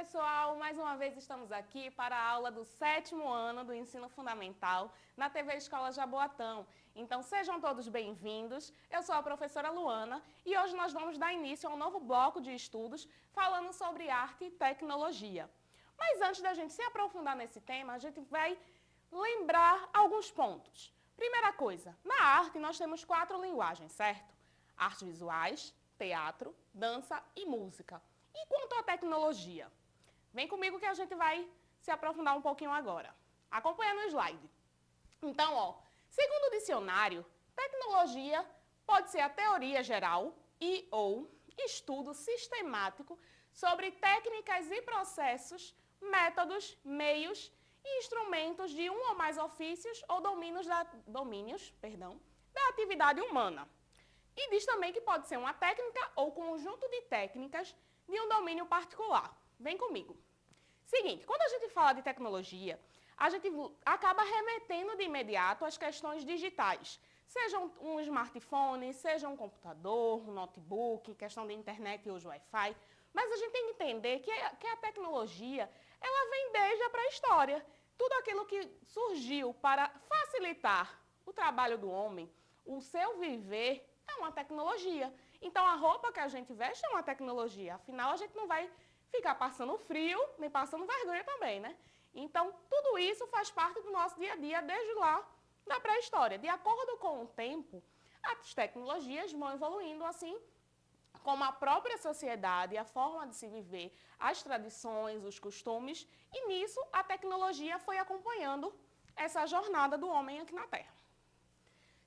pessoal, mais uma vez estamos aqui para a aula do 7º ano do Ensino Fundamental na TV Escola Jaboatão. Então sejam todos bem-vindos, eu sou a professora Luana e hoje nós vamos dar início a um novo bloco de estudos falando sobre arte e tecnologia. Mas antes da gente se aprofundar nesse tema, a gente vai lembrar alguns pontos. Primeira coisa, na arte nós temos 4 linguagens, certo? Artes visuais, teatro, dança e música. E quanto à tecnologia? Vem comigo que a gente vai se aprofundar um pouquinho agora. Acompanha no slide. Então, segundo o dicionário, tecnologia pode ser a teoria geral e ou estudo sistemático sobre técnicas e processos, métodos, meios e instrumentos de um ou mais ofícios ou domínios da atividade humana. E diz também que pode ser uma técnica ou conjunto de técnicas de um domínio particular. Vem comigo. Seguinte, quando a gente fala de tecnologia, a gente acaba remetendo de imediato às questões digitais. Seja um smartphone, seja um computador, um notebook, questão de internet e hoje Wi-Fi. Mas a gente tem que entender que a tecnologia, ela vem desde a pré-história. Tudo aquilo que surgiu para facilitar o trabalho do homem, o seu viver, é uma tecnologia. Então, a roupa que a gente veste é uma tecnologia. Afinal, a gente não vai ficar passando frio, nem passando vergonha também, né? Então, tudo isso faz parte do nosso dia a dia desde lá da pré-história. De acordo com o tempo, as tecnologias vão evoluindo assim como a própria sociedade, a forma de se viver, as tradições, os costumes, e nisso a tecnologia foi acompanhando essa jornada do homem aqui na Terra.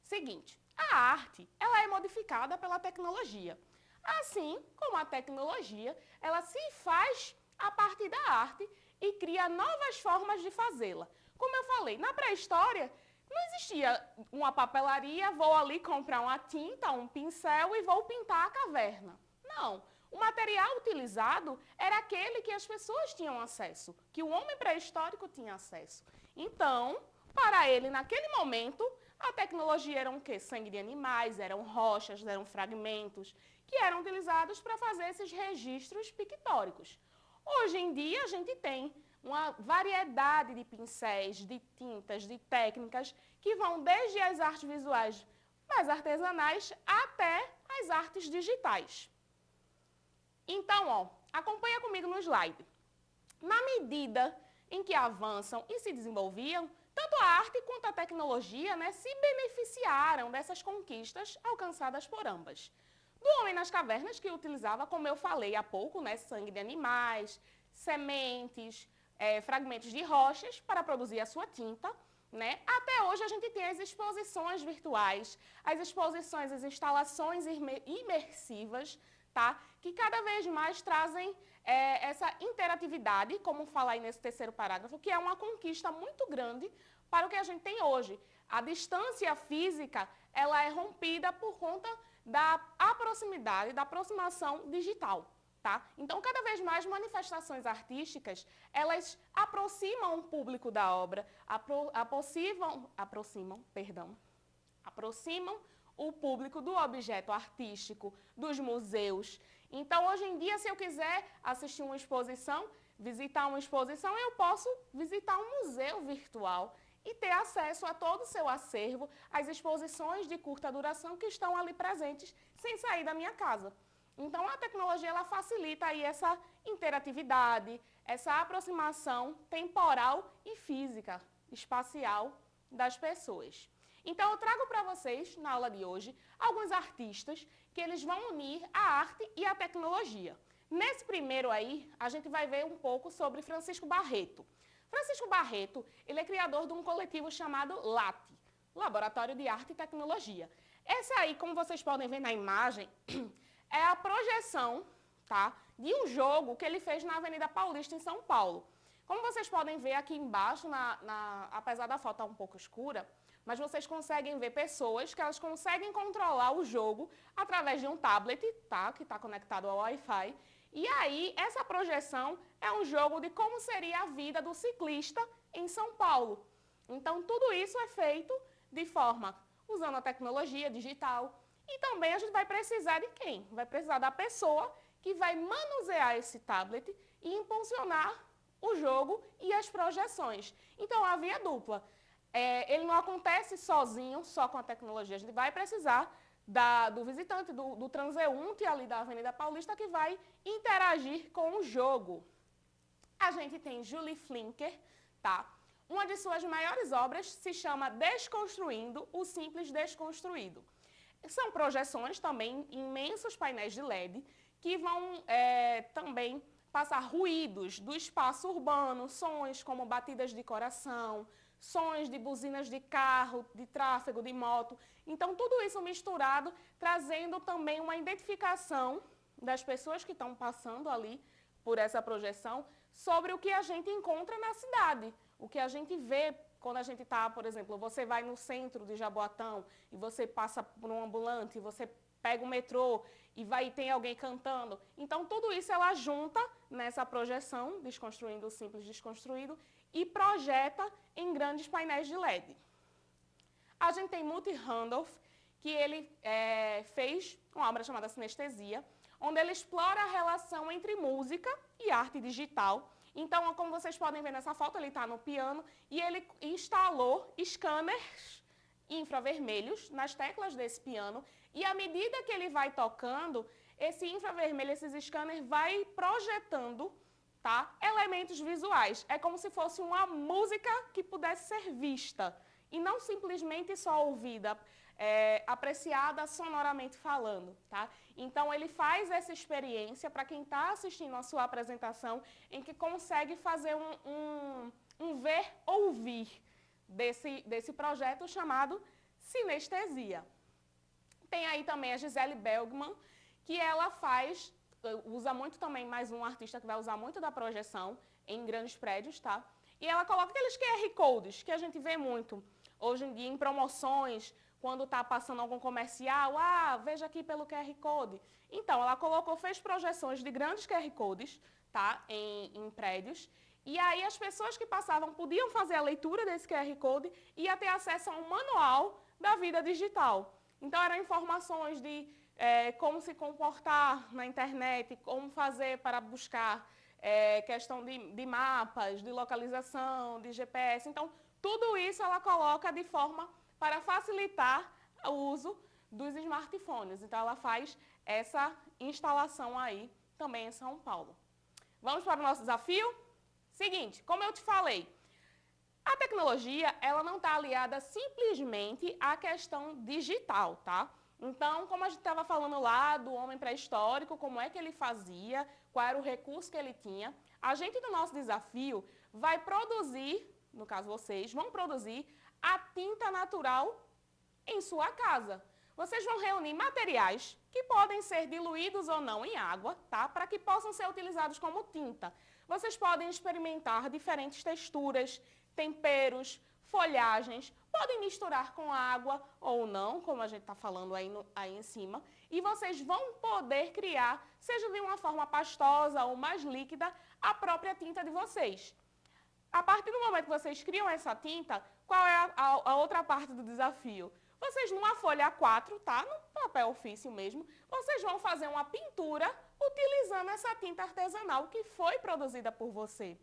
Seguinte, a arte, ela é modificada pela tecnologia. Assim como a tecnologia, ela se faz a partir da arte e cria novas formas de fazê-la. Como eu falei, na pré-história, não existia uma papelaria, vou ali comprar uma tinta, um pincel e vou pintar a caverna. Não. O material utilizado era aquele que as pessoas tinham acesso, que o homem pré-histórico tinha acesso. Então, para ele, naquele momento, a tecnologia era o quê? Sangue de animais, eram rochas, eram fragmentos, que eram utilizados para fazer esses registros pictóricos. Hoje em dia, a gente tem uma variedade de pincéis, de tintas, de técnicas, que vão desde as artes visuais mais artesanais até as artes digitais. Então, acompanha comigo no slide. Na medida em que avançam e se desenvolviam, tanto a arte quanto a tecnologia, se beneficiaram dessas conquistas alcançadas por ambas. Do homem nas cavernas, que utilizava, como eu falei há pouco, sangue de animais, sementes, fragmentos de rochas para produzir a sua tinta. Até hoje a gente tem as exposições virtuais, as exposições, as instalações imersivas, que cada vez mais trazem essa interatividade, como fala aí nesse terceiro parágrafo, que é uma conquista muito grande para o que a gente tem hoje. A distância física, ela é rompida por conta da proximidade, da aproximação digital. Então, cada vez mais manifestações artísticas, elas aproximam o público da obra, aproximam o público do objeto artístico, dos museus. Então, hoje em dia, se eu quiser assistir uma exposição, visitar uma exposição, eu posso visitar um museu virtual e ter acesso a todo o seu acervo, às exposições de curta duração que estão ali presentes, sem sair da minha casa. Então, a tecnologia ela facilita aí essa interatividade, essa aproximação temporal e física, espacial das pessoas. Então, eu trago para vocês, na aula de hoje, alguns artistas que eles vão unir a arte e a tecnologia. Nesse primeiro aí, a gente vai ver um pouco sobre Francisco Barreto. Francisco Barreto, ele é criador de um coletivo chamado LATE, Laboratório de Arte e Tecnologia. Essa aí, como vocês podem ver na imagem, é a projeção de um jogo que ele fez na Avenida Paulista, em São Paulo. Como vocês podem ver aqui embaixo, apesar da foto estar um pouco escura, mas vocês conseguem ver pessoas que elas conseguem controlar o jogo através de um tablet, que está conectado ao Wi-Fi. E aí, essa projeção é um jogo de como seria a vida do ciclista em São Paulo. Então, tudo isso é feito de forma usando a tecnologia digital. E também a gente vai precisar de quem? Vai precisar da pessoa que vai manusear esse tablet e impulsionar o jogo e as projeções. Então, a via dupla. Ele não acontece sozinho, só com a tecnologia. A gente vai precisar do visitante, do transeunte ali da Avenida Paulista que vai interagir com o jogo. A gente tem Julie Flinker, tá? Uma de suas maiores obras se chama Desconstruindo o Simples Desconstruído. São projeções também, imensos painéis de LED, que vão também passar ruídos do espaço urbano, sons como batidas de coração, sons de buzinas de carro, de tráfego, de moto. Então, tudo isso misturado, trazendo também uma identificação das pessoas que estão passando ali por essa projeção sobre o que a gente encontra na cidade, o que a gente vê quando a gente está, por exemplo, você vai no centro de Jaboatão e você passa por um ambulante, você pega o metrô e tem alguém cantando. Então, tudo isso ela junta nessa projeção, Desconstruindo o Simples Desconstruído, e projeta em grandes painéis de LED. A gente tem Muthi Randolph, que ele fez uma obra chamada Sinestesia, onde ele explora a relação entre música e arte digital. Então, como vocês podem ver nessa foto, ele está no piano e ele instalou scanners infravermelhos nas teclas desse piano e à medida que ele vai tocando, esse infravermelho, esses scanners, vai projetando, tá, elementos visuais. É como se fosse uma música que pudesse ser vista e não simplesmente só ouvida, apreciada sonoramente falando, tá? Então, ele faz essa experiência para quem está assistindo a sua apresentação, em que consegue fazer um ver-ouvir desse projeto chamado Sinestesia. Tem aí também a Gisele Belgman, que ela usa muito também, mais um artista que vai usar muito da projeção em grandes prédios, tá? E ela coloca aqueles QR Codes que a gente vê muito hoje em dia em promoções, quando está passando algum comercial, veja aqui pelo QR Code. Então, ela fez projeções de grandes QR Codes, tá, em prédios, e aí as pessoas que passavam podiam fazer a leitura desse QR Code e ia ter acesso a um manual da vida digital. Então, eram informações de como se comportar na internet, como fazer para buscar questão de mapas, de localização, de GPS. Então, tudo isso ela coloca de forma para facilitar o uso dos smartphones. Então, ela faz essa instalação aí também em São Paulo. Vamos para o nosso desafio? Seguinte, como eu te falei, a tecnologia ela não está aliada simplesmente à questão digital, tá? Então, como a gente estava falando lá do homem pré-histórico, como é que ele fazia, qual era o recurso que ele tinha, a gente no nosso desafio vai produzir, no caso vocês, vão produzir a tinta natural em sua casa. Vocês vão reunir materiais que podem ser diluídos ou não em água, tá? Para que possam ser utilizados como tinta. Vocês podem experimentar diferentes texturas, temperos, folhagens, podem misturar com água ou não, como a gente está falando aí em cima, e vocês vão poder criar, seja de uma forma pastosa ou mais líquida, a própria tinta de vocês. A partir do momento que vocês criam essa tinta, qual é a outra parte do desafio? Vocês, numa folha A4, tá? No papel ofício mesmo, vocês vão fazer uma pintura utilizando essa tinta artesanal que foi produzida por você.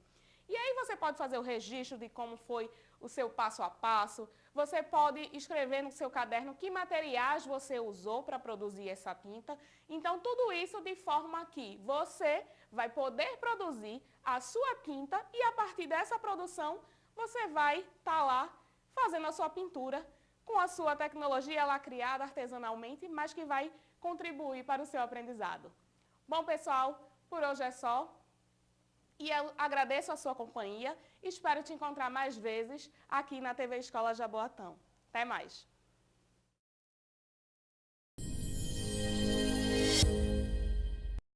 E aí você pode fazer o registro de como foi o seu passo a passo, você pode escrever no seu caderno que materiais você usou para produzir essa tinta. Então, tudo isso de forma que você vai poder produzir a sua tinta e a partir dessa produção você vai estar lá fazendo a sua pintura com a sua tecnologia lá criada artesanalmente, mas que vai contribuir para o seu aprendizado. Bom, pessoal, por hoje é só. E eu agradeço a sua companhia e espero te encontrar mais vezes aqui na TV Escola Jaboatão. Até mais!